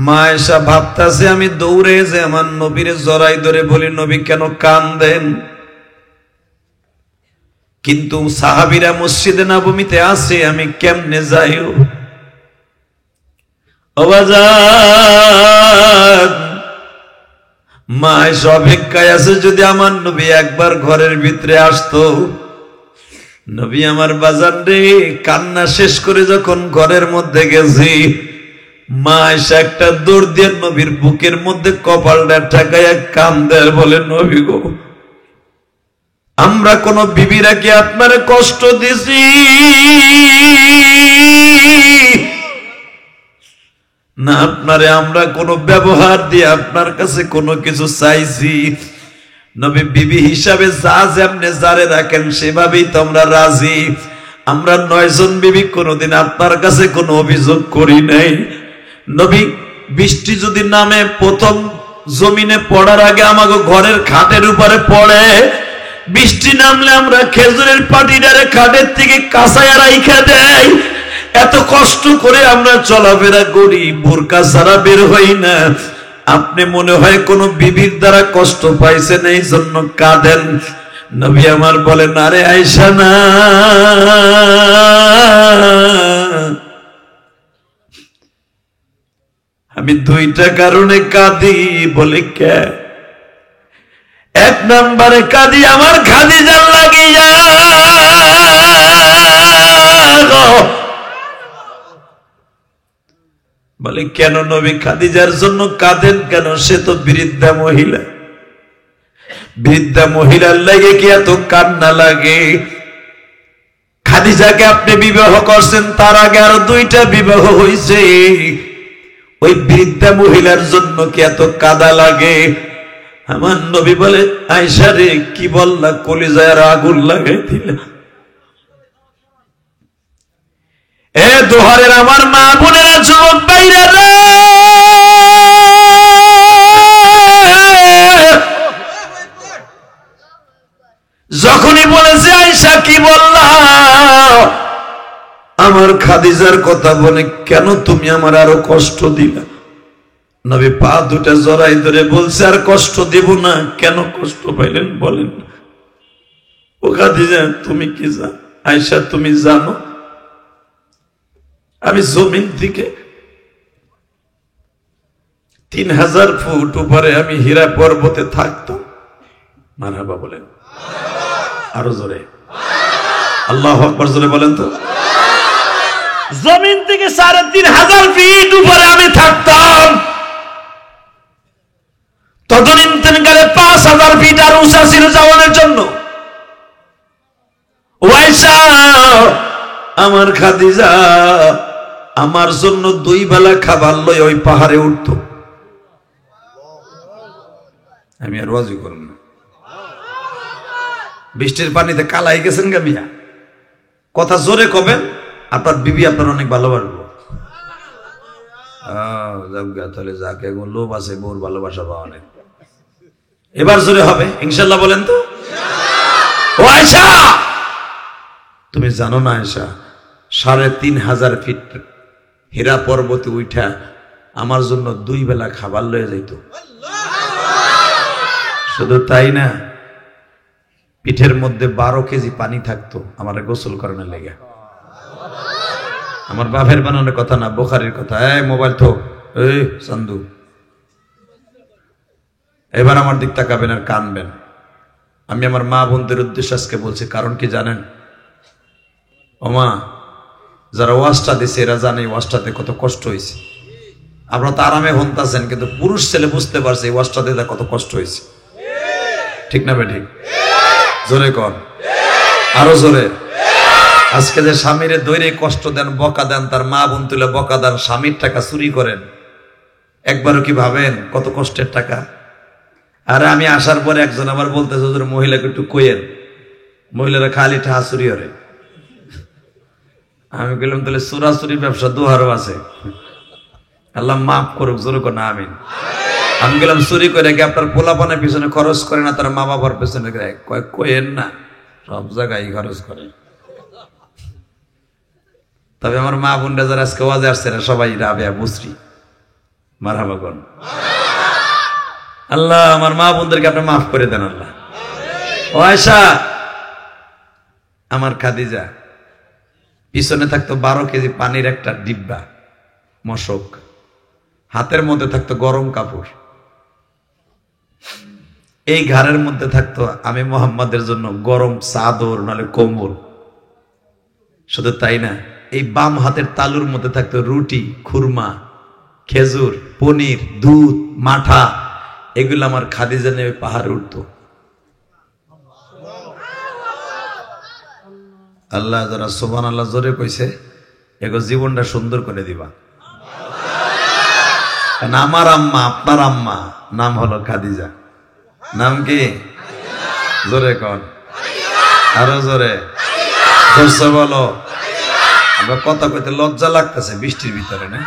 মা এসা ভাবতাছে আমি দৌড়ে যে আমার নবীরে জড়াই ধরে বলি, নবী কেন কান্দেন? কিন্তু সাহাবীরা মসজিদে নববীতে আছে, আমি কেমনে যাইও? বাজান, মা এসে অপেক্ষায় আছে, যদি আমার নবী একবার ঘরের ভিতরে আসতো। নবী আমার বাজান রে, কান্না শেষ করে যখন ঘরের মধ্যে গেছি, মা এসে একটা দৌড় দিয়ে নবীর বুকের মধ্যে কপালটা ঠেকাইয়া কান্দে আর বলে, নবী গো, আমরা কোন বিবিরা কি আপনার কষ্ট দিছি না? আপনারে আমরা কোন ব্যবহার দিয়ে আপনার কাছে কোনো কিছু চাইছি? নবী বিবি হিসাবে যা যেমনে যারে রাখেন সেভাবেই তো আমরা রাজি। আমরা 9 জন বিবি কোনোদিন আপনার কাছে কোনো অভিযোগ করি নাই। নবী বৃষ্টি যদি নামে প্রথম জমিনে পড়ার আগে আমাকে ঘরের খাটের উপরে পড়ে, বৃষ্টি নামলে আমরা খেজুরের পাটিটারে খাটের থেকে কাঁচাইয়া রাইখা দেয়। এত কষ্ট করে আমরা চলাফেরা করি, বোরকা ছাড়া বের হই না। আপনি মনে হয় কোন বিবির দ্বারা কষ্ট পাইছেন এই জন্য কাঁদেন? নবী আমার বলেন, আরে আয়েশা না, আমি 2টা কারণে কাঁদি। বলে কে? 1 নম্বরে কাঁদি আমার খাদিজার লাগিয়া। বলে কেন নবী খাদিজার জন্য কাঁদেন কেন? সে তো বৃদ্ধা মহিলা। বৃদ্ধা মহিলার লাগে কি এত কান্না লাগে? খাদিজাকে আপনি বিবাহ করছেন, তার আগে আরো 2টা বিবাহ হয়েছে। ওই বৃদ্ধা মহিলার জন্য কি এত কাঁদা লাগে? আমার নবী বলে, আয়েশা রে, কি বললা? কলিজায় আগুন লাগাই দিলা। এ দোহারের আমার মা বোনেরা, যুবক ভাইরা রে, যখনই বলেছে আয়েশা কি বললা, আমার খাদিজার কথা বলে, কেন তুমি আমার আরো কষ্ট দিলা? নবী পা 2টা জড়াই ধরে বলছে, আর কষ্ট দেব না। কেন কষ্ট পাইলেন বলেন? ও খাদিজা, তুমি কি জানো? আয়েশা, তুমি জানো আমি জমিন থেকে 3000 ফুট উপরে আমি হীরা পর্বতে থাকতাম। মারহাবা বলেন, আরো জোরে আল্লাহু আকবার জোরে বলেন তো। জমিন থেকে 3500 ফিট উপরে আমি থাকতাম। তদনীন্তনকালে 5000 ফিট আর উঁচা ছিল যাওয়ার জন্য। ওয়াইসা, আমার খাদিজা আমার জন্য 2 বেলা খাবার লই ওই পাহাড়ে উঠতো। আমি আর ওয়াজি করব না। বৃষ্টির পানিতে কালাই গেছেন গা মিয়া, কথা জোরে কবেন, আপনার বিবি আপনার অনেক ভালোবাসবো। তাহলে যাকে লোভ আছে বউর ভালোবাসা পাওয়া নেই। এবার জোরে হবে ইনশাল্লাহ, বলেন তো। ও আয়েশা, তুমি জানো না আয়েশা, 3500 ফিট হীরা পর্বতে উঠা আমার জন্য 2 বেলা খাবার লয়ে যাইত। শুধু তাই না, পিঠের মধ্যে 12 কেজি পানি থাকতো আমার গোসল করানোর লেগে। আমার বাপের বানানোর কথা না, বুখারীর কথা। এই মোবাইল তো, এই চান্দু, এবার আমার দিক তাকাবেন আর কানবেন। আমি আমার মা বোনদের উদ্দেশ্যে আজকে বলছি, কারণ কি জানেন? ও মা, যারা ওয়াজটা দিছে এরা জানে ওয়াজটাতে কত কষ্ট হয়েছে। আপনারা তো আরামে হন্তাছেন, কিন্তু পুরুষ ছেলে বুঝতে পারছে এই ওয়াজটাতে কত কষ্ট হয়েছে। ঠিক না বেঠিক? জোরে কর, আরো জোরে। আজকে যে স্বামীরে দৈরে কষ্ট দেন, বকা দেন, তার মা বোন তুলে বকা দেন, স্বামীর টাকা চুরি করেন, একবারও কি ভাবেন কত কষ্টের টাকা? আর আমি আসার পরে একজন আবার বলতেছে, হুজুর মহিলাকে একটু কইেন, মহিলারা খালি টাকা চুরি করে। আমি বললাম, তাহলে চোরাচুরি ব্যবসা দুহারও আছে, আল্লাহ মাফ করুক, জোরে কর না আমিন। আমি গেলাম, চুরি করে কি আপনার পোলাপানের পিছনে খরচ করে না, তার মা বাবার পিছনে কয়েন না, সব জায়গায় খরচ করে। তবে আমার মা বোনরা যারা আজকে ওয়াজে আসছে না, সবাই রাবেয়া বুসরি, মারহাবা কোন। আল্লাহ আমার মা বোনদেরকে আপনি মাফ করে দেন আল্লাহ। ও আয়েশা, আমার খাদিজা, পিছনে থাকতো 12 কেজি পানির একটা ডিব্বা মশক, হাতের মধ্যে থাকতো গরম কাপড়, এই ঘাড়ের মধ্যে থাকতো আমি মোহাম্মদের জন্য গরম চাদর নাহলে কম্বল। শুধু তাই না, এই বাম হাতের তালুর মধ্যে থাকতো রুটি, খুরমা, খেজুর, পনির, দুধ, মাঠা। এগুলো আমার খাদিজা নিয়ে পাহাড়ে উঠতো। আল্লাহ যারা সুবহানাল্লাহ জোরে কইছে এগো জীবনটা সুন্দর করে দিবা। কারণ আমার আম্মা, আপনার আম্মা নাম হলো খাদিজা। নাম কি? জোরে কন, আরো জোরে জোরসে বলো। আমরা কথা কইতে লজ্জা লাগতেছে বৃষ্টির ভিতরে, না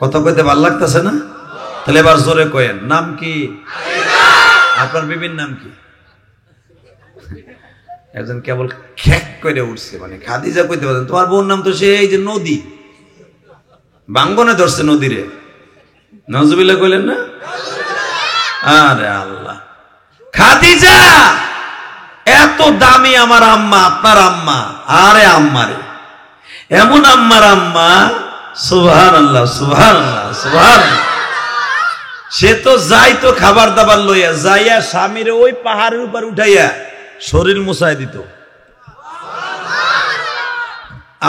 কথা কইতে ভালো লাগতেছে না? তাহলে এবার জোরে কয়েন, নাম কি? আপনার বিবির নাম কি? একজন কেবল খ্যাক করে উঠছে, মানে খাদিজা কইতে পারেন তোমার বোন নাম তো সেই যে নদী, বাঙ্গনে ধরছে নদীরে। নজুবিল্লাহ কইলেন না? আরে আল্লাহ, খাদিজা এত দামি আমার আম্মা, আপনার আম্মা। আরে আম্মারে, এমন আম্মার আম্মা, সুবহানাল্লাহ সুবহানাল্লাহ সুবহানাল্লাহ। সে তো যাইতো খাবার দাবার লইয়া, যাইয়া স্বামীরে ওই পাহাড়ের উপর উঠাইয়া শরীর মুছাই দিত।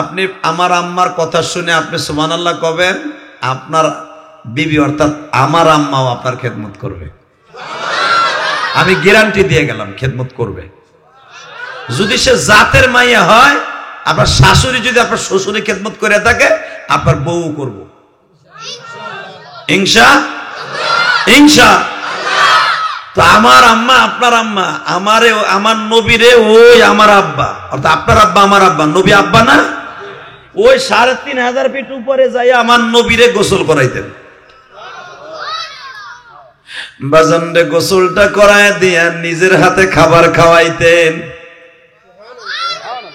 আপনি আমার আম্মার কথা শুনে আপনি সুবহানাল্লাহ কবেন, আপনার বিবি অর্থাৎ আমার আম্মাও আপনার খেদমত করবে। আমি গ্যারান্টি দিয়ে গেলাম, খেদমত করবে। যদি সে জাতের মাইয়া হয়, আপনার শাশুড়ি যদি আপনার শ্বশুরে খেদমত করে থাকে, আপনার বউ করব ইনশা। তো আমার আম্মা, আপনার আম্মা, আমারে, আমার নবীরে ওই আমার আব্বা, অর্থাৎ আপনার আব্বা আমার আব্বা, নবী আব্বা না, ওই 3500 ফিট উপরে যাই আমার নবীরে গোসল করাইতেন। বাজানরে গোসলটা করায় দিয়া নিজের হাতে খাবার খাওয়াইতেন।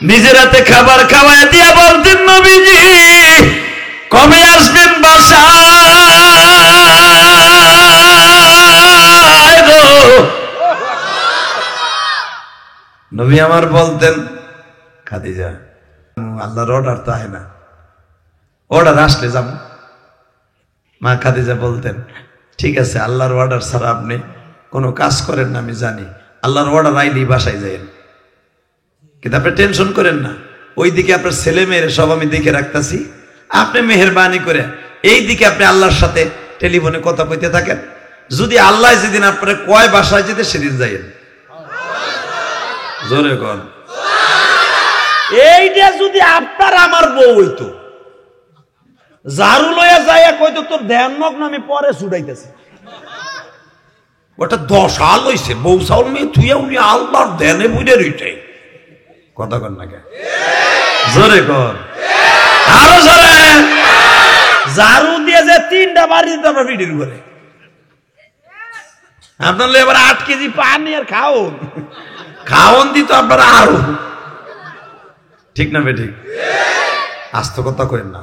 নিজের হাতে খাবার খাওয়াই দিয়া বলতেন, নবীজি কবে আসবেন বাসায় গো? নবী আমার বলতেন, খাদিজা আল্লাহর অর্ডার তো হয় না, অর্ডার আসলে যাব। মা খাদিজা বলতেন, ঠিক আছে, আল্লাহর অর্ডার ছাড়া আপনি কোনো কাজ করেন না আমি জানি, আল্লাহর অর্ডার আইলেই বাসায় যাইন। কিন্তু আপনি টেনশন করেন না, ওই দিকে আপনার ছেলে মেয়ের সব আমি দেখে রাখতেছি, আপনি মেহেরবানি করে এই দিকে আপনি আল্লাহর সাথে টেলিফোনে কথা কইতে থাকেন। যদি আল্লাহ যেদিন আপনার কয় বাসায় যেতে সেদিন যাইয়েন। জোরে কর। এইটা যদি আপনার আমার বউ হইতো, ঝাড়ু লইয়া যাইয়া কইতো তোর ধ্যান মগ্ন আমি পরে ছুটাইতেছি, ওটা 10 সাল হইছে, বউ চাউল মেয়ে থুইয়া উনি আল্লাহর ধ্যানে বুঝে রইটাই। কথা কর না কে? জোরে কর, আরো জোরে। ঝাড়ু দিয়ে যে 3টা বাড়ি দিতে আমরা ভিডির করে, আপনার এবার 8 কেজি পানি আর খাওন দিত আপনারা আরো। ঠিক না বেঠিক? আস্ত কথা করেন না,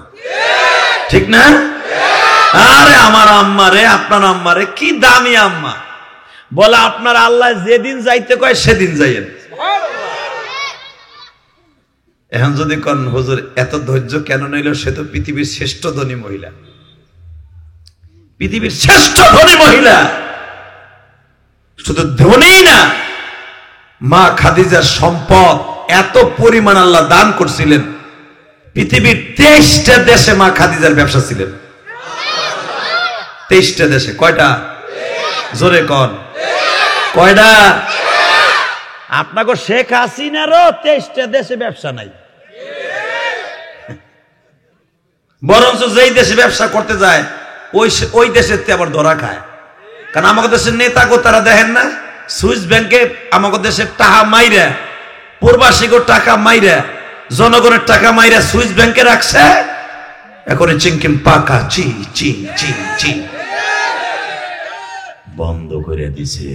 ঠিক না? আরে আমার আম্মা রে, আপনার আম্মা রে, কি দামি আম্মা। বলে আপনার আল্লাহ যেদিন যাইতে কয় সেদিন যাইয়েন। এখন যদি কোন হুজুর এত ধৈর্য কেন নইল, সে তো পৃথিবীর শ্রেষ্ঠ ধনী মহিলা, পৃথিবীর শ্রেষ্ঠ ধনী মহিলা। শুধু ধনী না, মা খাদিজার সম্পদ এত পরিমাণ আল্লাহ দান করছিলেন। পৃথিবীর 23টা দেশে মা খাদিজার ব্যবসা ছিলেন। 23টা দেশে। কয়টা? জোরে কন, কয়টা? আপনাকে শেখ হাসিনারও 23টা দেশে ব্যবসা নাই, বরঞ্চ যেই দেশে ব্যবসা করতে যায় ওই দেশের আবার ধরা খায়। কারণ আমাদের দেশের নেতা গো তারা দেখেন না, সুইস ব্যাংকে আমাদের দেশের টাকা মাইরা, প্রবাসীকে টাকা মাইরা, জনগণের টাকা মাইরা সুইস ব্যাংকে রাখছে। এখন চিংকিম পাকা চি চি চি চি বন্ধ করে দিছে।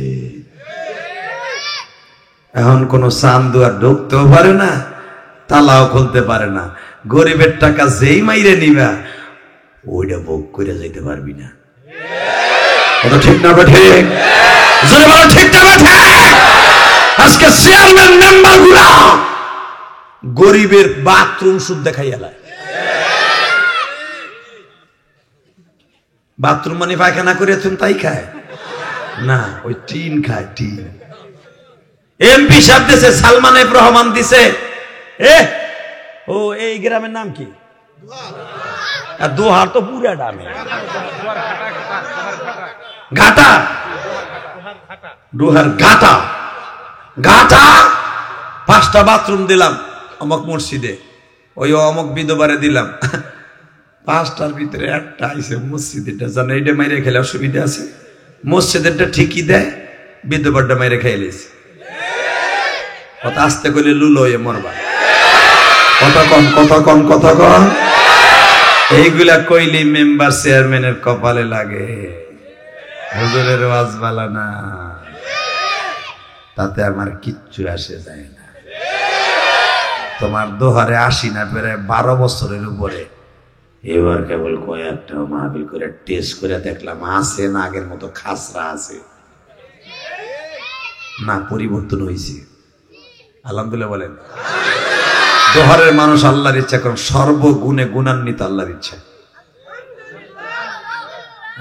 এখন কোন চান্দু আর ঢুকতেও পারে না, তালাও খুলতে পারে না। গরিবের টাকা যেই মাইরে নিবা ওইটা ভোগ করে যাইতে পারবি না। কথা ঠিক না ঠিক? জোরে বলো ঠিক না ঠিক? আজকে চেয়ারম্যান মেম্বার গুলা গরিবের বাথরুম শুদ্ধ দেখাই এলায়। বাথরুম মানে পায়খানা করে তাই খায় না, ওই টিন খায়, টিন। এমপি সাহেব দিছে, সালমান এফ রহমান দিছে। ও এই গ্রামের নাম কি? দোহার তো পুরা ডামে ঘাটা, ডোহার ঘাটা, ঘাটা 5টা বাথরুম দিলাম অমক মসজিদে, ওই অমক বিধবারে দিলাম। 5টার ভিতরে একটা আইসে মসজিদেরটা, জানো এইটা মাইরে খেলে অসুবিধা আছে, মসজিদেরটা ঠিকই দেয়, বিধবারটা মাইরে খাইলেছে। কথা আসতে করলে লুলো হয়ে মরবা। কথা কম, কথা কম, কথা কম। এইগুলা কইলি মেম্বার চেয়ারম্যানের কপালে লাগে, হুজুরের ওয়াজ বালা না, তাতে আমার কিচ্ছু আসে যায় না। তোমার দোহারে 80 না প্রায় 12 বছরের উপরে, এবার কেবল কয়েকটা মাহফিল করে টেস্ট করে দেখলাম আছে না আগের মতো খাসরা আছে না, পরিবর্তন হয়েছে। আলহামদুলিল্লাহ বলেন। দোহারের মানুষ আল্লাহর ইচ্ছা করেন, সর্বগুণে গুণান্বিত আল্লাহর ইচ্ছা।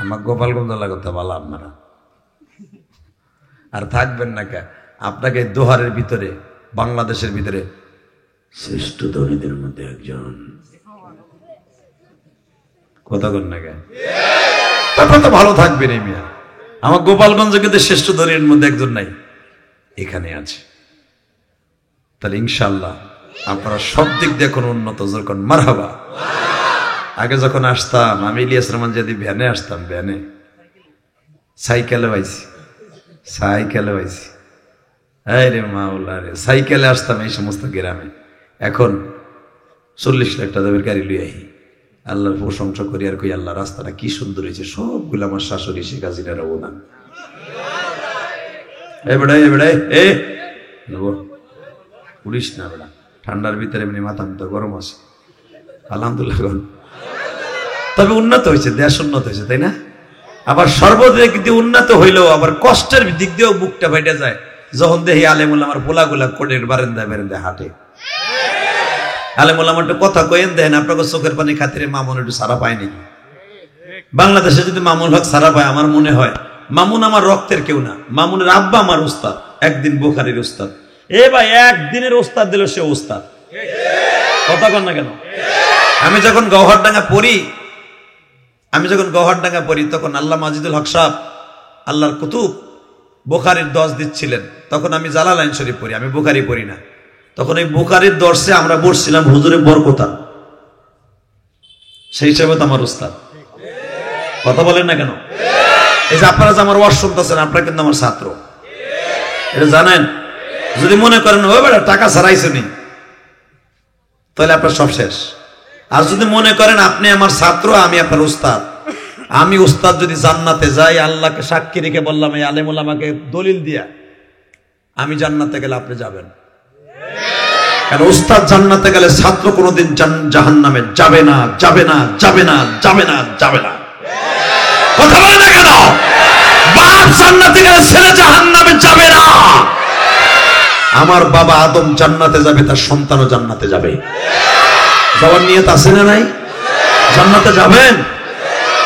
আমার গোপালগঞ্জ লাগাতে ভালো আপনারা আর থাকবেন না কে? আপনাকে দোহারের ভিতরে, বাংলাদেশের ভিতরে শ্রেষ্ঠ ধনীদের মধ্যে একজন, কথা বল না কে? তারপর তো ভালো থাকবেন। এই মিয়া আমার গোপালগঞ্জে কিন্তু শ্রেষ্ঠ ধনীর মধ্যে একজন নাই, এখানে আছে। তাহলে ইনশাআল্লাহ আপনারা সব দিক দিয়ে এখন উন্নত, যখন মারহাবা। আগে যখন আসতাম আমি ইলিয়াস রহমান যদি ভ্যানে আসতাম, ভ্যানে, সাইকেলে পাইছি, সাইকেলে পাইছি, রে মাওলা রে, সাইকেলে আসতাম এই সমস্ত গ্রামে। এখন 40 লাখ টাকা গাড়ি লুই আহি, আল্লাহর প্রশংসা করি আর কই আল্লাহ রাস্তাটা কি সুন্দর হয়েছে। সবগুলো আমার শাশুড়ি শেখ হাসিনার অবদান। উড়িস না বেড়া, ঠান্ডার ভিতরে এমনি মাথা মতো গরম আছে। আলহামদুলিল্লাহ। তবে উন্নত হয়েছে, দেশ উন্নত হয়েছে, তাই না? আবার সর্বদিক দিয়ে উন্নত হইলেও আবার কষ্টের দিক দিয়েও বুকটা ফেটে যায় যখন দেখি আলেমুল আমার পোলাগুলা কোটের বারান্দায় বারান্দায় হাঁটে। আলেমুল আমার একটু কথা কয়েন দেন, আপনাকে চোখের পানি খাতিরে মামুন একটু সারা পায় নাকি? বাংলাদেশে যদি মামুন হক সারা পায়, আমার মনে হয় মামুন আমার রক্তের কেউ না, মামুনের আব্বা আমার উস্তাদ, একদিন বুখারীর উস্তাদ। এ ভাই একদিনের উস্তাদ দিল সে উস্তাদ, কথা কন না কেন? আমি যখন গওহরডাঙ্গা পড়ি তখন আল্লাহ মাজিদুল হক সাহেব, আল্লাহর কুতুব, বুখারীর দর্শ দিচ্ছিলেন। তখন আমি জালালাইন শরীফ পড়ি, আমি বুখারী পড়ি না। তখন এই বুখারীর দর্শে আমরা বসছিলাম হুজুরে বরকতা, সেই হিসেবে তো আমার উস্তাদ, কথা বলেন না কেন? এই যে আপনারা যে আমার ওয়াজ শুনতেছেন, আপনারা কিন্তু আমার ছাত্র, এটা জানেন। যদি মনে করেন ও বেটা টাকা ছাড়াইছে নি, তাহলে আপনার সব শেষ। আর যদি মনে করেন আপনি আমার ছাত্র, আমি আপনার উস্তাদ, আমি উস্তাদ যদি জান্নাতে যাই, আল্লাহকে সাক্ষী রেখে বললাম এই আলেমুল আমাকে দলিল দিয়া আমি জান্নাতে গেলে আপনি যাবেন। কারণ উস্তাদ জান্নাতে গেলে ছাত্র কোনোদিন জাহান্নামে যাবে না, যাবে না, যাবে না, যাবে না, যাবে না। কথা বলে না কেন? বাপ জান্নাতে গেলে ছেলে জাহান্নামে যাবে না। আমার বাবা আদম জান্নাতে যাবে, তার সন্তানও জান্নাতে যাবে। যাওয়ার নিয়ত আছে না নাই? জান্নাতে যাবেন।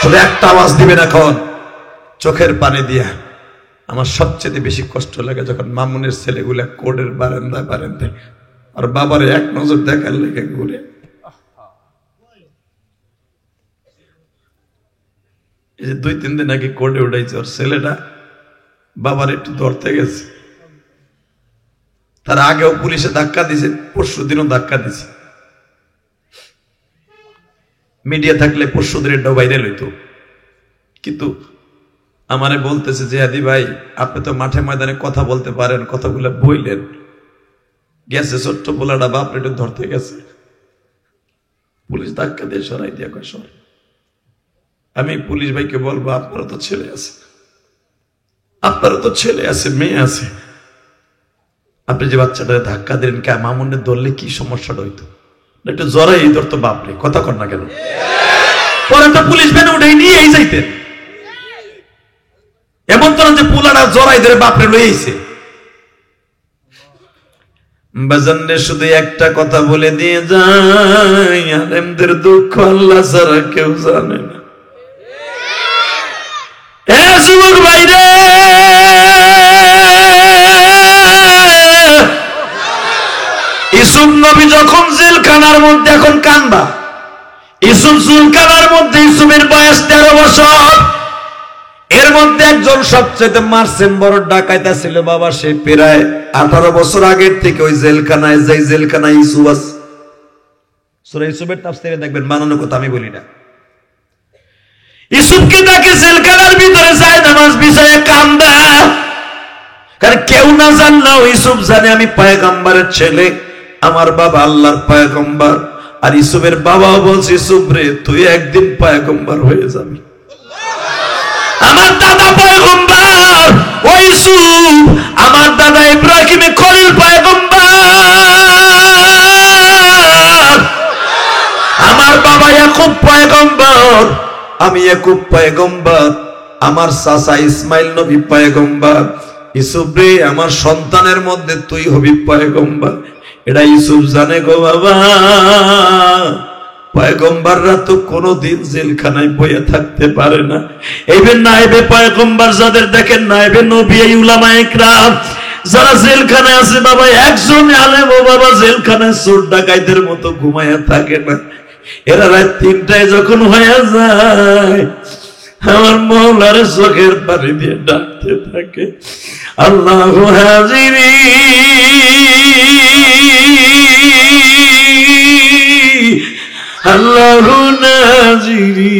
শুধু একটা আওয়াজ দিবেন এখন চোখের পানি দিয়া। আমার সবচেয়ে বেশি কষ্ট লাগে যখন মামুনের ছেলেগুলা কোর্টের বারান্দায় বারান্দায় আর বাবার এক নজর দেখার লেগে ঘুরে। এই যে 2-3 দিন আগে কোর্টে উঠাইছে, ওর ছেলেটা বাবার একটু ধরতে গেছে, তার আগেও পুলিশে ধাক্কা দিছে, পরশু দিনও ধাক্কা দিছে। মিডিয়া থাকলে পরশু দিন এটাও ভাইরাল হইতো। কিন্তু আমারে বলতেছে যে আদি ভাই আপনি তো মাঠে ময়দানে কথা বলতে পারেন, কথাগুলো বইলেন, গেছে ছোট্ট পোলাটা বাপ একটু ধরতে গেছে, পুলিশ ধাক্কা দিয়ে সরাই দিয়া কয় সর। আমি পুলিশ ভাইকে বলবো আপনারও তো ছেলে আছে, আপনারও তো ছেলে আছে, মেয়ে আছে, আপনি যে বাচ্চাটা ধাক্কা দিলেন, কে মামুনে ধরলে কি সমস্যাটা হইতো? একটু জড়াই ধরতো বাপরে, কথা কর না কেন? পরে তো পুলিশ ভ্যানে উঠে নিয়েই যাইতেন। এমন তো না যে পুলাটা জড়াই ধরে বাপরে লইছে। বাজানরে শুধু একটা কথা বলে দিয়ে যাই, আলেমদের দুঃখ আল্লাহ ছাড়া কেউ জানে না। এ যুবক ভাইরে, ইউসুফ নবী যখন জেলখানার মধ্যে, এখন কান্দা, ইউসুফ জেলখানার মধ্যে, ইউসুফের বয়স 13 বছর। এর মধ্যে একজন সবচেয়ে মারছেন বড় ডাকাইতা ছিল বাবা, সে প্রায় 18 বছর আগের থেকে ওই জেলখানায়, যেই জেলখানায় ইউসুফ আছে। সূরা ইউসুফের তাফসীরে দেখবেন, বানানো কথা আমি বলি না। ইউসুফকে তাকে জেলখানার ভিতরে যায় নামাজ বিছায় কান্দা, কারণ কেউ না জানলেও ইউসুফ জানে আমি পয়গম্বরের ছেলে, আমার বাবা আল্লাহর পয়গম্বর। আর ইউসুফের বাবাও বলছে, ইউসুফ রে তুই একদিন পয়গম্বর হয়ে যাবি, আমার দাদা পয়গম্বর, ও ইউসুফ আমার দাদা ইব্রাহিম খলিল পয়গম্বর, আমার বাবা ইয়াকুব পয়গম্বর, আমি ইয়াকুব পয়গম্বর, আমার চাচা ইসমাইল নবী পয়গম্বর। ইউসুফ রে আমার সন্তানের মধ্যে তুই হবি পয়গম্বর। এটা ইউসুফ জানে গো বাবা, পয়গম্বররা তো কোনদিন জেলখানায় বইয়ে থাকতে পারে না। এইবার নায়েবে পয়গম্বর যাদের দেখেন, নায়েবে নবী, এই উলামায়ে কিরাম যারা জেলখানায় আছে বাবা, একজন আলেম ও বাবা জেলখানায় চোর ডাকাইতের মতো ঘুমায়া থাকে না। এরা রাত 3টায় যখন হয়ে যায়, আমার মওলার চোখের পানি দিয়ে ডাকতে থাকে, আল্লাহু হাজিরি আল্লাহু নাজিরি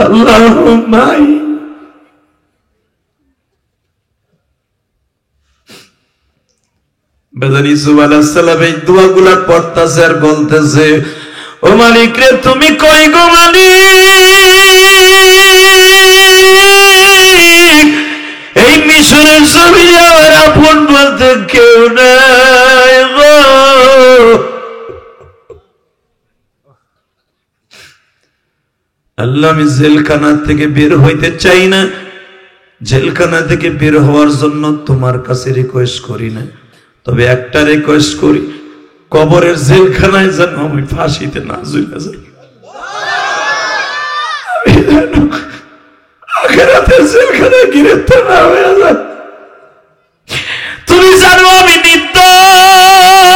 আল্লাহুম্মাই। বেদান ইউসুফ আলাইহিস সালাম এই দোয়াগুলা পড়তেছে আর বলতেছে, ও মালিক রে তুমি কই গো মালিক, এই মিশরের জমিনে আমার আপন বলতে কেউ নাই গো। আল্লাহ আমি জেলখানা থেকে বের হইতে চাই না, জেলখানা থেকে বের হওয়ার জন্য তোমার কাছে রিকোয়েস্ট করি না, তবে একটা রিকোয়েস্ট করি, কবরের জেলখানায় যেন আমি ফাঁসিতে না ঝুলে যাই, আখিরাতের জেলখানায় গ্রেফতার না হয়ে যায়। তুমি জানো আমি নির্দোষ।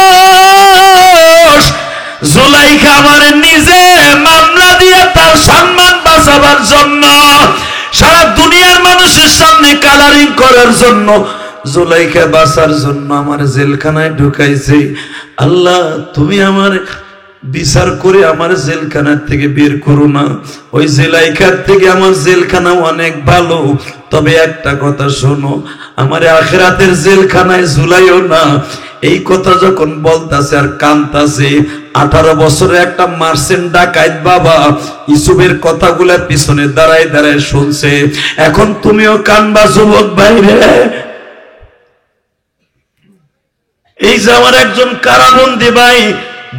জুলাইখা আমার নিজে মামলা দিয়ে তার সম্মান বাঁচাবার জন্য, সারা দুনিয়ার মানুষের সামনে কালারিং করার জন্য, জুলাইখা বাঁচার জন্য আমার জেলখানায় ঢুকাইছে। আল্লাহ তুমি আমার বিচার করে আমার জেলখানার থেকে বের করো না। ওই জেলাইখার থেকে আমার জেলখানা অনেক ভালো, তবে একটা কথা শোনো, আমার আখিরাতের জেলখানায় ঝুলাইও না। এই কথা যখন বলতাছে আর কানতাছে, 18 বছরের একটা মার্চেন্ট ডাকাইত বাবা ইউসুফের কথাগুলা পিছনে দাঁড়ায় দাঁড়ায় শুনছে। এখন তুমিও কানবা যুবক ভাইরে। এই যে আমার একজন কারাবন্দী ভাই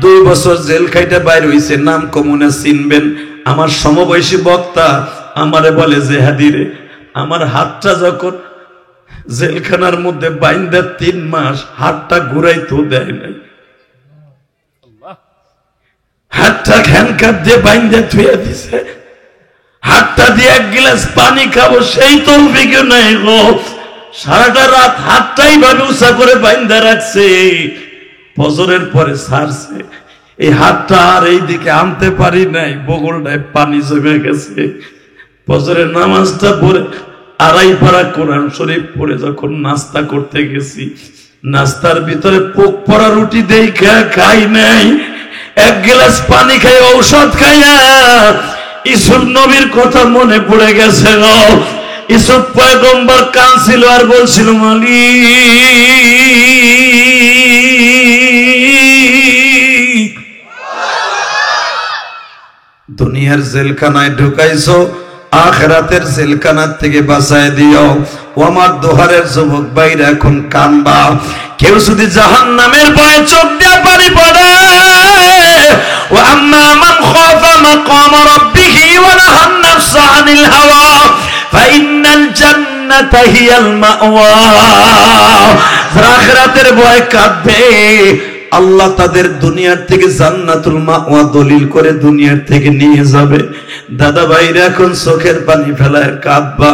2 বছর জেল খাইতে বাইর হইছে, নাম কমনে চিনবেন, আমার সমবয়সী বক্তা, আমারে বলে যে হাদিরে আমার হাতটা যখন জেলখানার মধ্যে বাইন্দা 3 মাস হাতটা ঘুরাইতেও দেয় নাই, হাতটা হ্যান্ডকাপ দিয়ে বাইন্দা থুয়ে দিছে, হাতটা দিয়ে 1 গ্লাস পানি খাবো সেই তৌফিকও নাই গো। সারাটা রাত হাতটাই ভাবে উঁচা করে বাইন্দা রাখছে, ফজরের পরে ছাড়ছে। এই হাতটা আর এই দিকে আনতে পারি নাই, বগলটায় পানি জমে গেছে। ফজরের নামাজটা পড়ে 2.5 পারা কোরআন শরীফ পড়ে যখন নাস্তা করতে গেছি, নাস্তার ভিতরে পোক পড়া রুটি দেখা খাই নাই, 1 গ্লাস পানি খাই ঔষধ খাইয়া ইউসুফ নবীর কথা মনে পড়ে গেছে গো। ইউসুফ পয়গম্বর কাঁদছিল আর বলছিল, মালিক দুনিয়ার জেলখানায় ঢুকাইছো, আখিরাতের জেলখানার থেকে বাঁচায় দিও। ও আমার দোহারের যুবক ভাইরা এখন কানবা। কেউ যদি জাহান্নামের ভয়ে চোখ দিয়ে পানি পড়ে, ও আম্মা মান জান্নাতা হিয়াল মাওয়া, যারা আখিরাতের ভয় কাঁদবে আল্লাহ তাদের দুনিয়ার থেকে জান্নাতুল মাওয়া দলিল করে দুনিয়ার থেকে নিয়ে যাবে। দাদা ভাইরা এখন চোখের পানি ফেলায় কাঁদবা,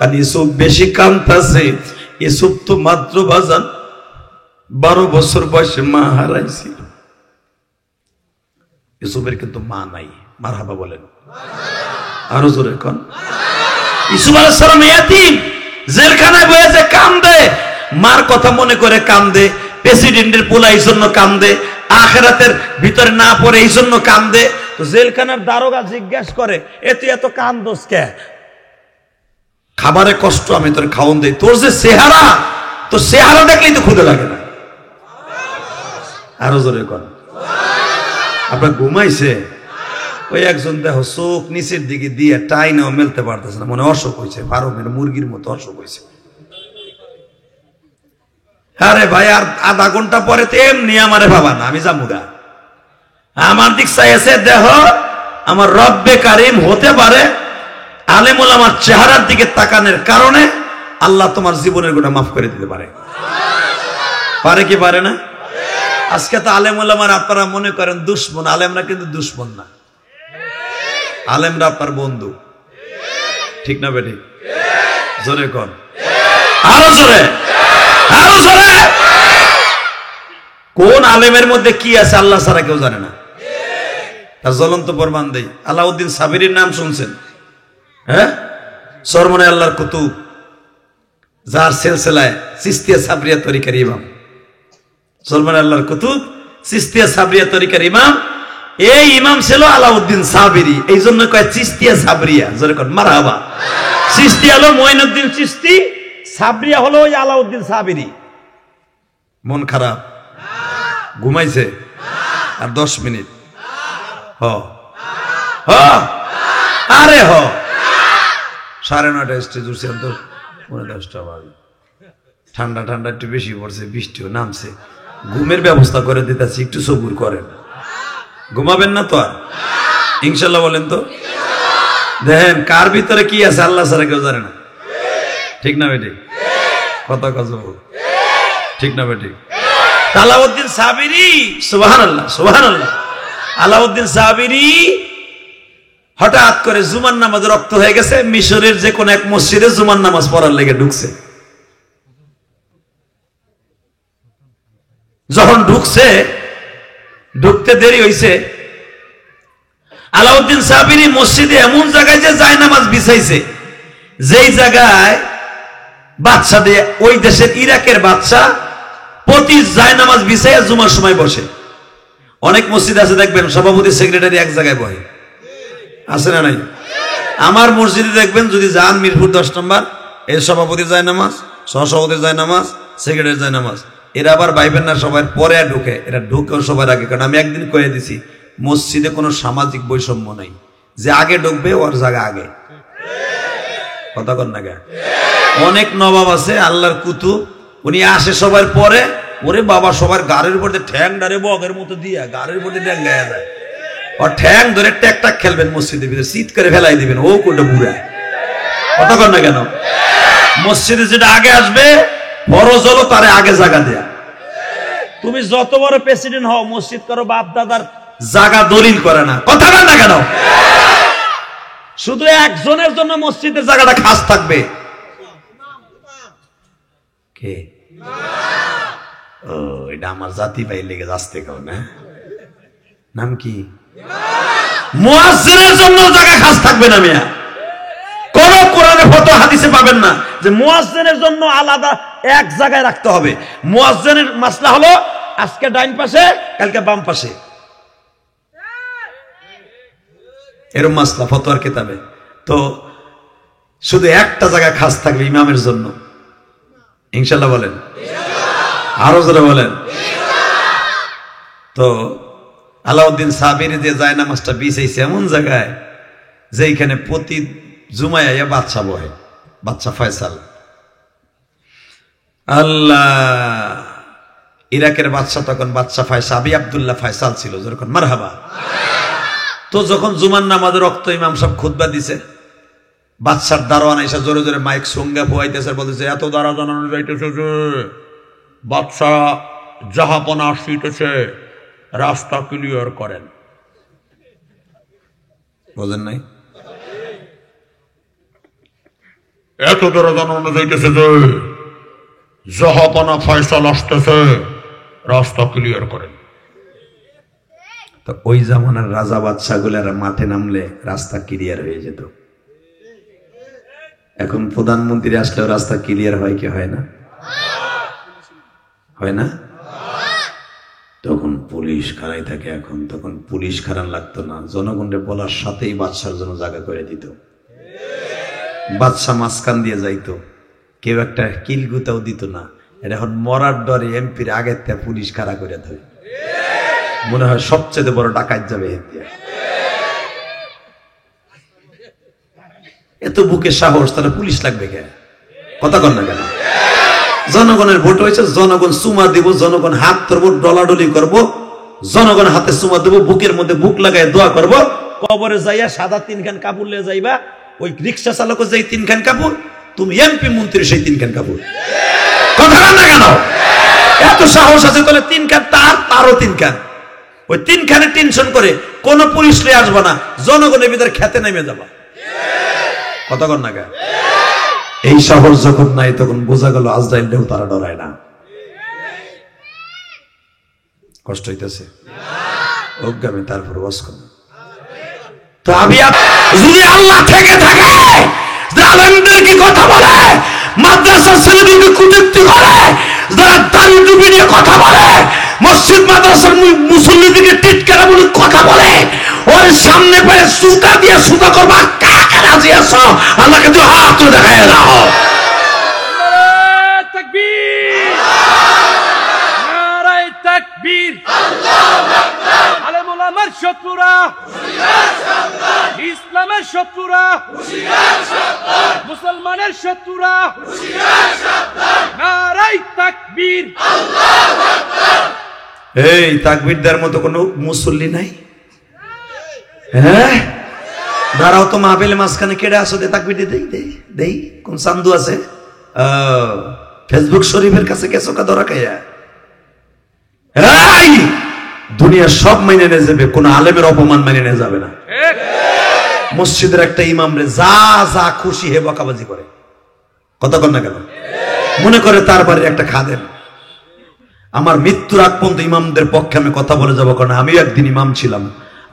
আর ইউসুফ বেশি কাঁদতাছে। ইউসুফ তো মাত্র বাজান 12 বছর বয়সে মা হারাইছিল। ইউসুফের কিন্তু মা নাই, মারহাবা বলেন আরো জোরে কোন। ইউসুফ আলাইহিস সালাম ইয়াতীম, জেলখানায় বসে কাঁদে, মার কথা মনে করে কাঁদে, প্রেসিডেন্টের পোলা এই জন্য কাঁদে, আখিরাতের ভিতরে না পড়ে এই জন্য কাঁদে। তো জেলখানার দারোগা জিজ্ঞাসা করে, তুই এত কান্দোস কে? খাবারে কষ্ট, আমি তোর খাওন দেই, তোর যে চেহারা, তোর চেহারা দেখলেই তো ক্ষুধা লাগে না। আরো জোরে কর। আপনার ঘুমাইছে? ওই একজন দেখো চোখ নিচের দিকে দিয়ে টাইনাও মেলতে পারতেছে না, মনে অসুখ হয়েছে, ফার্মের মুরগির মতো অসুখ হয়েছে। আরে ভাই আর আধা ঘন্টা পরে তো এমনি আমারে ভাবা না, আমি যামুগা। আমার দিক চাইছে, দেখো আমার রব্বে কারিম হতে পারে আলেমুল আমার চেহারার দিকে তাকানোর কারণে আল্লাহ তোমার জীবনের গোটা মাফ করে দিতে পারে। পারে কি পারে না? আজকে তো আলেমুল আমার আপনারা মনে করেন দুশ্মন, আলেমরা কিন্তু দুশ্মন না, আলেমরা আপনার বন্ধু। ঠিক না বেঠিক? জোরে কর, আরো জোরে, আরো জোরে। কোন আলেমের মধ্যে কি আছে আল্লাহ ছাড়া কেউ জানে না। তার জ্বলন্ত প্রমাণ দেই, আলাউদ্দিন সাবিরির নাম শুনছেন? হ্যাঁ, সরমনে আল্লাহর কুতুব, যার সিলসিলায় চিশতিয়া সাবরিয়া তরিকার ইমাম। সরমনে আল্লাহর কুতুব, চিশতিয়া সাবরিয়া তরিকার ইমাম। এই ইমাম ছিল আলাউদ্দিন সাবিরি, এই জন্য কয় চিশতিয়া সাবরিয়া। যেরকম মারহাবা। চিশতি হলো মঈনুদ্দিন চিশতি, সাবরিয়া হলো ওই আলাউদ্দিন সাবিরি। মন খারাপ? ঘুমাইছে? আর 10 মিনিট আরে 9:30 স্টেজ উঠছে, তো 10টা বাজে। ঠান্ডা ঠান্ডা একটু বেশি পড়ছে, বৃষ্টিও নামছে। ঘুমের ব্যবস্থা করে দিতেছি, একটু সবুর করেন। ঘুমাবেন না তো আর? ইনশাল্লাহ বলেন তো। দেখেন কার ভিতরে কি আছে আল্লাহ ছাড়া কেউ জানে না। ঠিক না বেটি? কথা কাজব, ঠিক না বেটি? আলাউদ্দিন সাবিরি, সুবহানাল্লাহ সুবহানাল্লাহ। আলাউদ্দিন সাবিরি হঠাৎ করে জুমার নামাজ রক্ত হয়ে গেছে, মিশরের যে কোন এক মসজিদে জুমার নামাজ পড়ার লেগে ঢুকছে। যখন ঢুকতে দেরি হইছে, আলাউদ্দিন সাবিরি মসজিদে এমন জায়গায় যে জায়নামাজ বিছাইছে, যেই জায়গায় বাদশা দিয়ে, ওই দেশের ইরাকের বাদশা প্রতি জায়নামাজ বিছাইয়া জুমার সময় বসে। অনেক মসজিদ আছে দেখবেন সভাপতি সেক্রেটারি এক জায়গায় বসে, আছে না নাই? আমার মসজিদে দেখবেন যদি যান মিরপুর 10 নম্বর, এর সভাপতির জায়নামাজ, সহসভাপতির জায়নামাজ, সেক্রেটারির জায়নামাজ। এরা আবার ভাইবেন না সবাই পরে ঢুকে, এরা ঢুকেও সবার আগে। কারণ আমি একদিন কয়ে দিছি, মসজিদে কোনো সামাজিক বৈষম্য নাই, যে আগে ঢুকবে ওর জায়গা আগে। কথা কন না গে? অনেক নবাব আছে আল্লাহর কুতুব, উনি আসে সবার পরে, ওরে বাবা সবার গাড়ির উপর ঠ্যাং ডারে বগের মতো দিয়া গাড়ির উপর ঠ্যাং গায়ে যায়, আর ঠ্যাং ধরে ট্যাক খেলবেন মসজিদের ভিতরে, শীত করে ফেলাই দিবেন। ও কোনটা বুড়া? কথা কন না কেন? মসজিদে যেটা আগে আসবে ফরজ হলো তারে আগে জায়গা দেয়া। তুমি যত বড় প্রেসিডেন্ট হও, মসজিদ করো বাপ দাদার জায়গা দলিল করে না। কথা বল না কেন? শুধু একজনের জন্য মসজিদের জায়গাটা খাস থাকবে। কে? ও, এটা আমার জাতি ভাই লেগে আসতে কাও না। নাম কি? মুয়াজ্জিনের জন্য জায়গা খাস থাকবে না মিয়া। কোন কোরআনে ফটো হাদিসে পাবেন না যে মুয়াজ্জিনের জন্য আলাদা এক জায়গায় রাখতে হবে। মুয়াজ্জিনের মাসলা হলো আজকে ডাইন পাশে, কালকে বাম পাশে, এরকম মাসলা ফতোয়ার কিতাবে। তো শুধু একটা জায়গা খাস থাকবে ইমামের জন্য। ইনশাআল্লাহ বলেন, আরো জোরে বলেন। তো আলাউদ্দিন সাবিরি যে জায়নামাজটা বিছাইছে এমন জায়গায় যেখানে প্রতি জুমায় বাদশা বহে, বাদশা ফয়সাল। আল্লাহ, ইরাকের বাদশা তখন বাদশা ফয়সাল, আবি আব্দুল্লাহ ফয়সাল ছিল, যখন মারহাবা। তো যখন জুমার নামাজের রক্ত ইমাম সাহেব খুতবা দিছে, বাদশার দারোয়ান এসে জোরে জোরে মাইক সঙ্গে ফুয়াইতেছে, বলতেছে এত দ্বারা জানানো যাইতেছে যে বাদশা জাহাপনা আসিতেছে, রাস্তা ক্লিয়ার করেন। বোঝেন নাই? এত দ্বারা জানানো যাইতেছে যে জাহাপনা ফয়সাল আসতেছে, রাস্তা ক্লিয়ার করেন। তো ওই জামানার রাজা বাদশা গুলার মাঠে নামলে রাস্তা ক্লিয়ার হয়ে যেত। এখন প্রধানমন্ত্রী আসলেও রাস্তা ক্লিয়ার হয় কি হয় না? হয় না? তখন পুলিশ খাড়াই থাকে। এখন তখন পুলিশ খাড়ান লাগতো না, জনগণের বলার সাথেই বাদশার জন্য জায়গা করে দিত। বাদশা মাঝখান দিয়ে যাইতো, কেউ একটা কিলগুতাও দিত না। এটা এখন মরার ডরে এমপির আগের থেকে পুলিশ খাড়া করে ধরে, মনে হয় সবচেয়ে বড় ডাকাত যাবে। এত বুকে সাহস, তাহলে পুলিশ লাগবে কেন? কথা কর না কেন? জনগণের ভোট হয়েছে, জনগণ চুমা দিব, জনগণ হাত ধরবো, ডলাডলি করবো, জনগণ হাতে চুমা দেবো, বুকের মধ্যে বুক লাগাই দোয়া করবো। কবরে যাইয়া সাদা 3 খান কাপড় লিয়ে যাইবা, ওই রিক্সা চালক যাই 3 খান কাপড়, তুমি এমপি মন্ত্রী সেই 3 খান কাপড়। কথা কর না কেন? এত সাহস আছে, তাহলে 3 খান তারও 3 খান। ওই 3 খানে টেনশন করে কোন পুলিশ লিয়ে আসবা না, জনগণের ভিতরে খেতে নেমে যাবা। কথা কর না কেন? এই সাহস যখন নাই, তখন বোঝা গেল আজরাইলও তারা ডরায় না। কষ্ট হইতেছে অজ্ঞামী, তারপর ওয়াজ করব। তো আমি যদি আল্লাহ থেকে থাকে, আলেমদেরকে কথা বলে, মাদ্রাসার ছেলেদেরকে কুযুক্তি করে, যারা দাড়ি টুপি নিয়ে কথা বলে, মসজিদ মাদ্রাসার মুসল্লিদেরকে টিটকারা বলে কথা বলে, ওর সামনে পেয়ে সুতা দিয়ে সুতা করবা। কাকে রাজি আছো? আল্লাহকে তো হাত দেখায় দাও। তাকবীর, নারায়ে তাকবীর, আল্লাহু আকবার। আলেম ওলামার শত্রুরা হুঁশিয়ার সাবধান, ইসলামের শত্রুরা হুঁশিয়ার সাবধান, মুসলমানের শত্রুরা হুঁশিয়ার সাবধান। নারায়ে তাকবীর, আল্লাহু আকবার। এই তাকবীর দেওয়ার মতো কোনো মুসল্লি নাই? হ্যাঁ, দাঁড়াও তো, মাহফিলে মাঝখানে কেড়ে আসো, দে তাকবীর দে। দেই কোন চান্দু আছে? ফেসবুক শরীফের কাছে গেছো কা ধরা খাইয়া? এই দুনিয়া সব মেনে নিয়ে যাবে, কোন আলেমের অপমান মেনে নিয়ে যাবে না। মসজিদের একটা ইমাম রে যা যা খুশি হে বকাবাজি করে, কথা কর না কেন? মনে করে তার বাড়ির একটা খাদেম। আমার মৃত্যুর আগ পর্যন্ত ইমামদের পক্ষে আমি কথা বলে যাবো, কারণ আমিও একদিন ইমাম ছিলাম।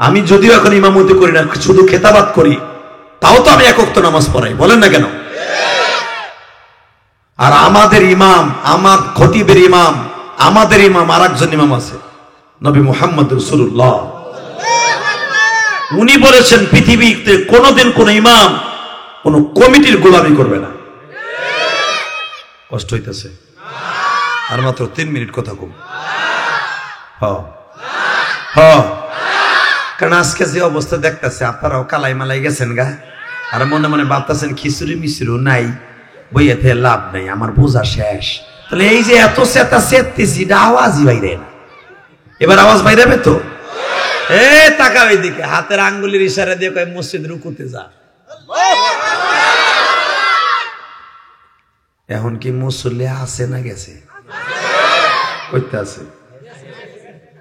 আমি যদিও এখন ইমামতি করি না, শুধু খেতাবাত করি, তাও তো আমি 1 ওয়াক্ত নামাজ পড়াই, বলেন না কেন? আর আমাদের ইমাম, আমার খতিবের ইমাম, আমাদের ইমাম আর একজন ইমাম আছে, নবী মুহাম্মদ রাসূলুল্লাহ। উনি বলেছেন পৃথিবীতে কোনোদিন কোন ইমাম কোন কমিটির গোলামি করবে না। কষ্ট হইতেছে? আর মাত্র 3 মিনিট কথা কম। কারণ আজকে যে অবস্থা দেখতেছে, আপনারাও কালাই মালাই গেছেন গা, আর মনে মনে ভাবতেছেন খিচুড়ি মিচুড়ি নাই, বইয়ে থেকে লাভ নাই, আমার বোঝা শেষ। তাহলে এই যে এত চেতা চেতেছি, এটা আওয়াজই বাইরে না। এবার আওয়াজ বাইরে তো? এ টাকা ওইদিকে হাতের আঙ্গুলের ইশারা দিয়ে কয় মসজিদ রুকুতে যা। এখন কি মুসল্লি আছে না গেছে? কইতে আছে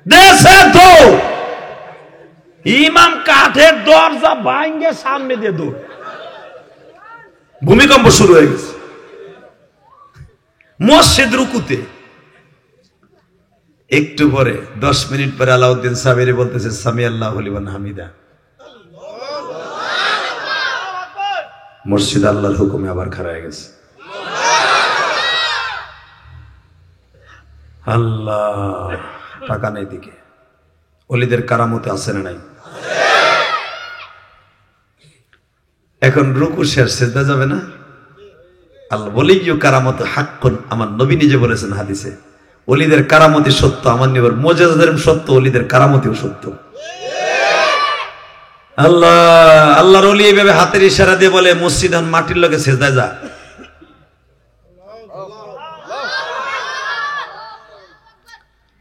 দেশে তো ইমাম কাঠের দরজা ভাঙ্গে সামনে দিয়ে দৌড়। ভূমিকম্প শুরু হয়ে গেছে মসজিদ রুকুতে। একটু পরে 10 মিনিট পরে আলাউদ্দিন সাহেবের বলতেছে সামি আল্লাহু লিমান হামিদা। মসজিদ আল্লাহর হুকুমে আবার খাড়া হয়ে গেছে। আল্লাহ, টাকা নেই দিকে। ওলিদের কারামতে আছে না নাই? এখন রুকু শেষ, সিজদা যাবে না? আল্লাহ বলি কারামত হাক্কুন, আমার নবী নিজে বলেছেন হাদিসে, ওলিদের কারামতি সত্য, আমার নবীর মুজিজাতের সত্য, ওলিদের কারামতিও সত্য। আল্লাহ, আল্লাহর ওলি এইভাবে হাতের ইশারা দিয়ে বলে মসজিদ মাটির লগে সিজদায় যা।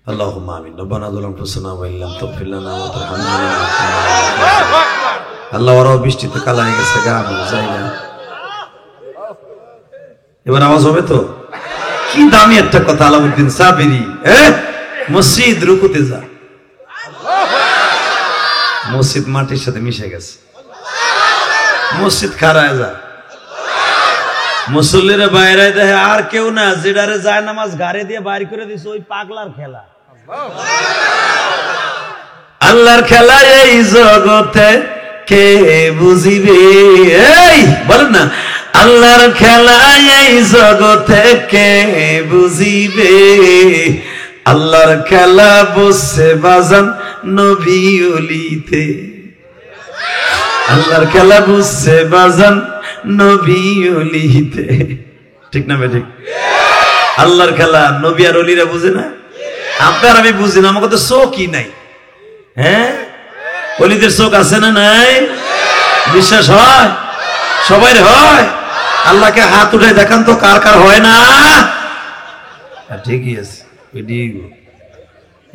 আল্লাহুম্মা আমিন। রব্বানা যালামনা আনফুসানা ওয়া ইল্লাম তাগফির লানা ওয়া তারহামনা। আল্লাহ, ওরাও বৃষ্টিতে কালা হয়ে গেছে, গা যাই না। এবার আওয়াজ হবে তো? কি দামি একটা কথা আলাউদ্দিন সাবিরি, মসজিদ রুকুতে যা। মসজিদ মাটির সাথে মিশে গেছে, মসজিদ খারায় যা, মুসল্লিরা বাইরে দেখে আর কেউ না, যেটারে যায় নামাজ গাড়ি দিয়ে বাইর করে দিছে ওই পাগলার খেলা। আল্লাহর খেলা এই জগতে কে বুঝিবে, এই বলেন না, আল্লাহর খেলা এই জগতে কে বুঝিবে, আল্লাহর খেলা বসে বাজান নবী ওলিতে, আল্লাহর খেলা বুঝছে বাজান নবী ওলিতে। ঠিক না ঠিক? আল্লাহর খেলা নবী আর ওলিরা বুঝে না, আপনার আমি বুঝি না, আমাকে তো চোখই নাই। হ্যাঁ, ওলিদের চোখ আছে না নাই? বিশ্বাস হয়? সবাই হয়? আল্লাহকে হাত উঠে দেখান তো কার কার হয় না? ঠিকই আছে,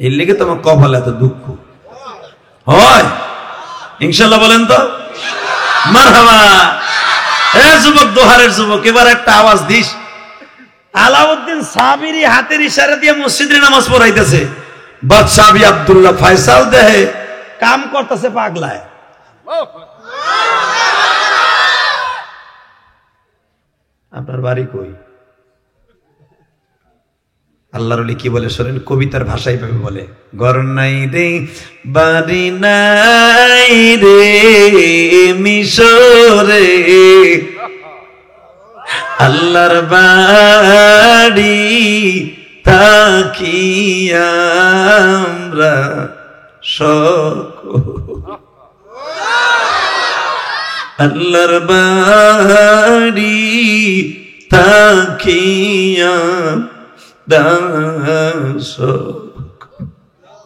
এর লেগে তোমার কপালে এত দুঃখ হয়। ইনশাল্লাহ বলেন তো মারহাবা। যুবক, দোহারের যুবক, এবার একটা আওয়াজ দিস। আলাউদ্দিন সাবিরি হাতের ইশারা দিয়ে মসজিদে নামাজ পড়াইতেছে, বাদশাহ আব্দুল্লাহ ফয়সাল দেহে কাম করতেছে পাগলায়। আপনার বাড়ি কই? আল্লাহর ওলি কি বলে শোনেন, কবিতার ভাষায় ভাবে বলে, ঘর নাই রে বাড়ি নাই রে মিশরে, আল্লাহর বাড়ি তাকিয়া আমরা আল্লাহর বাড়ি তাকিয়া দাস